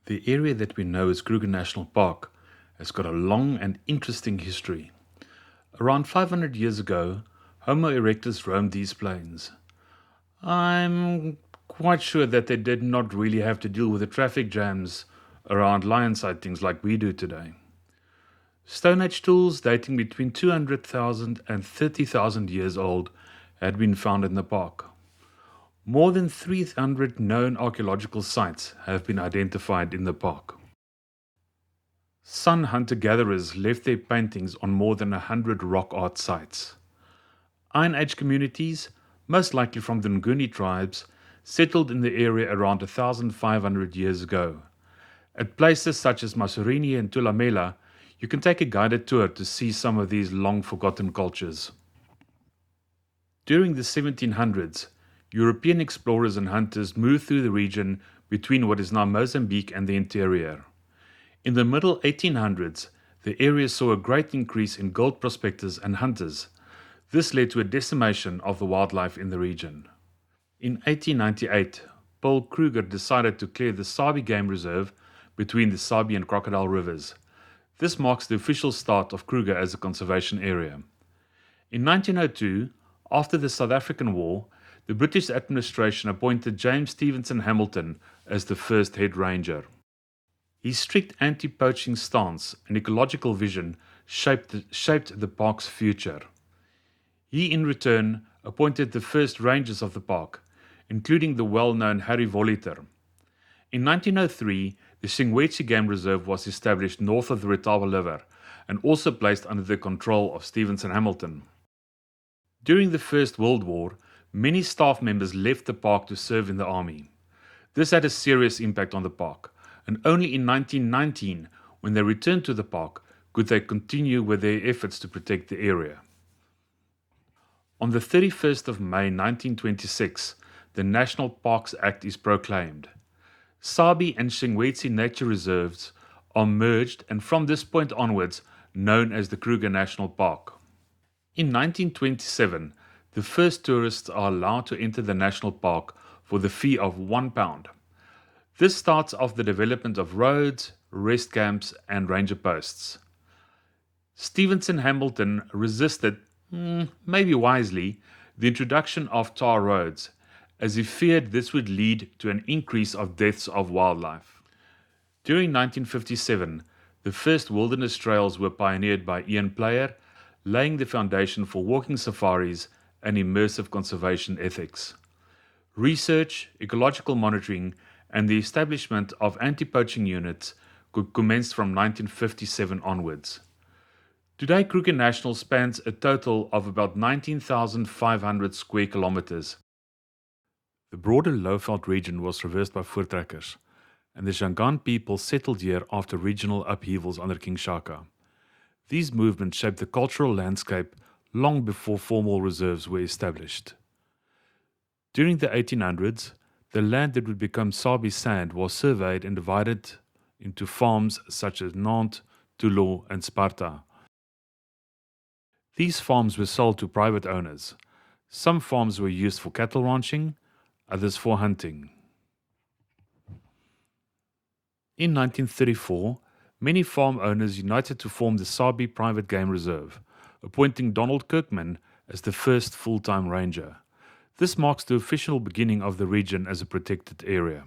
The area that we know as Kruger National Park has got a long and interesting history. Around 500 years ago, Homo erectus roamed these plains. I'm quite sure that they did not really have to deal with the traffic jams around lion sightings like we do today. Stone Age tools dating between 200,000 and 30,000 years old had been found in the park. More than 300 known archaeological sites have been identified in the park. Sun hunter-gatherers left their paintings on more than 100 rock art sites. Iron Age communities, most likely from the Nguni tribes, settled in the area around 1,500 years ago. At places such as Masurini and Tulamela, you can take a guided tour to see some of these long-forgotten cultures. During the 1700s, European explorers and hunters moved through the region between what is now Mozambique and the interior. In the middle 1800s, the area saw a great increase in gold prospectors and hunters. This led to a decimation of the wildlife in the region. In 1898, Paul Kruger decided to clear the Sabi Game Reserve between the Sabi and Crocodile Rivers. This marks the official start of Kruger as a conservation area. In 1902, after the South African War, the British administration appointed James Stevenson Hamilton as the first head ranger. His strict anti-poaching stance and ecological vision shaped the park's future. He, in return, appointed the first rangers of the park, including the well-known Harry Voliter. In 1903, the Xingwetsi Game Reserve was established north of the Letaba River and also placed under the control of Stevenson Hamilton. During the First World War, many staff members left the park to serve in the army. This had a serious impact on the park, and only in 1919, when they returned to the park, could they continue with their efforts to protect the area. On the 31st of May 1926, the National Parks Act is proclaimed. Sabi and Xingwetsi nature reserves are merged and from this point onwards known as the Kruger National Park. In 1927, the first tourists are allowed to enter the national park for the fee of £1. This starts off the development of roads, rest camps and ranger posts. Stevenson Hamilton resisted, maybe wisely, the introduction of tar roads, as he feared this would lead to an increase of deaths of wildlife. During 1957, the first wilderness trails were pioneered by Ian Player, laying the foundation for walking safaris and immersive conservation ethics. Research, ecological monitoring, and the establishment of anti-poaching units commenced from 1957 onwards. Today, Kruger National spans a total of about 19,500 square kilometers. The broader Lowveld region was traversed by voortrekkers, and the Shangaan people settled here after regional upheavals under King Shaka. These movements shaped the cultural landscape long before formal reserves were established. During the 1800s, the land that would become Sabi Sand was surveyed and divided into farms such as Nantes, Toulon, and Sparta. These farms were sold to private owners. Some farms were used for cattle ranching, others for hunting. In 1934, many farm owners united to form the Sabi Private Game Reserve, appointing Donald Kirkman as the first full-time ranger. This marks the official beginning of the region as a protected area.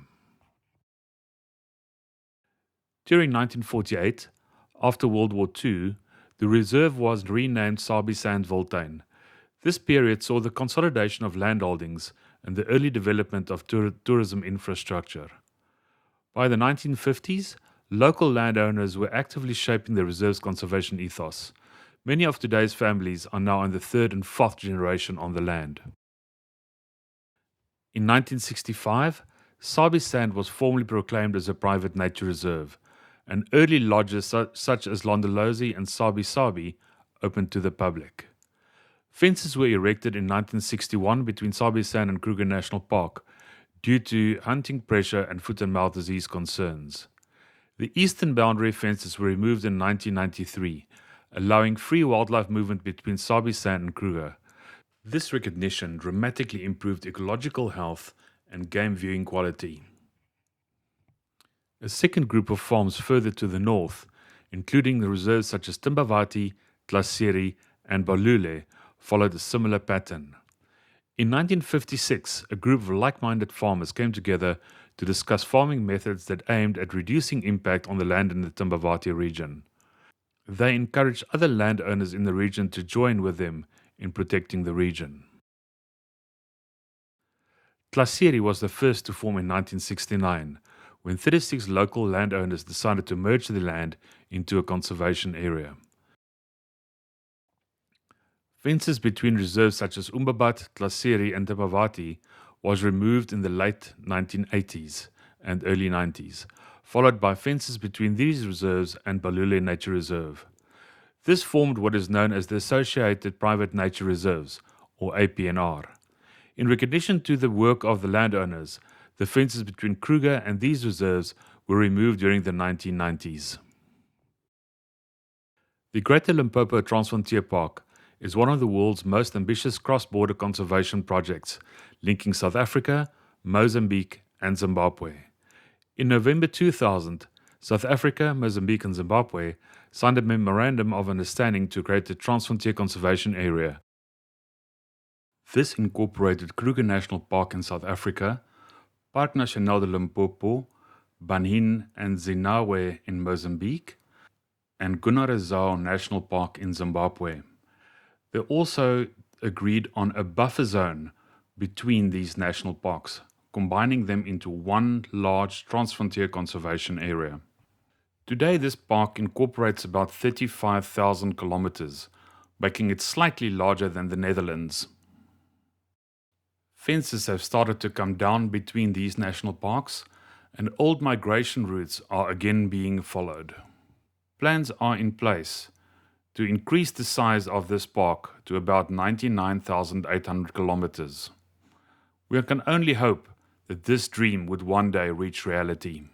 During 1948, after World War II, the reserve was renamed Sabi Sandwiltuin. This period saw the consolidation of landholdings and the early development of tourism infrastructure. By the 1950s, local landowners were actively shaping the reserve's conservation ethos. Many of today's families are now in the third and fourth generation on the land. In 1965, Sabi Sand was formally proclaimed as a private nature reserve, and early lodges such as Londolozi and Sabi Sabi opened to the public. Fences were erected in 1961 between Sabi Sand and Kruger National Park due to hunting pressure and foot and mouth disease concerns. The eastern boundary fences were removed in 1993, allowing free wildlife movement between Sabi Sand and Kruger. This recognition dramatically improved ecological health and game viewing quality. A second group of farms further to the north, including the reserves such as Timbavati, Tlasiri, and Balule, followed a similar pattern. In 1956, a group of like-minded farmers came together to discuss farming methods that aimed at reducing impact on the land in the Timbavati region. They encouraged other landowners in the region to join with them in protecting the region. Tlasiri was the first to form in 1969, when 36 local landowners decided to merge the land into a conservation area. Fences between reserves such as Umbabat, Tlasiri, and Timbavati was removed in the late 1980s and early 90s, followed by fences between these reserves and Balule Nature Reserve. This formed what is known as the Associated Private Nature Reserves, or APNR. In recognition to the work of the landowners, the fences between Kruger and these reserves were removed during the 1990s. The Greater Limpopo Transfrontier Park is one of the world's most ambitious cross-border conservation projects, linking South Africa, Mozambique, and Zimbabwe. In November 2000, South Africa, Mozambique, and Zimbabwe signed a memorandum of understanding to create the Transfrontier Conservation Area. This incorporated Kruger National Park in South Africa, Park National de Limpopo, Banhin and Zinawe in Mozambique, and Gunarazao National Park in Zimbabwe. They also agreed on a buffer zone between these national parks, combining them into one large Transfrontier Conservation Area. Today, this park incorporates about 35,000 kilometers, making it slightly larger than the Netherlands. Fences have started to come down between these national parks, and old migration routes are again being followed. Plans are in place to increase the size of this park to about 99,800 kilometers. We can only hope that this dream would one day reach reality.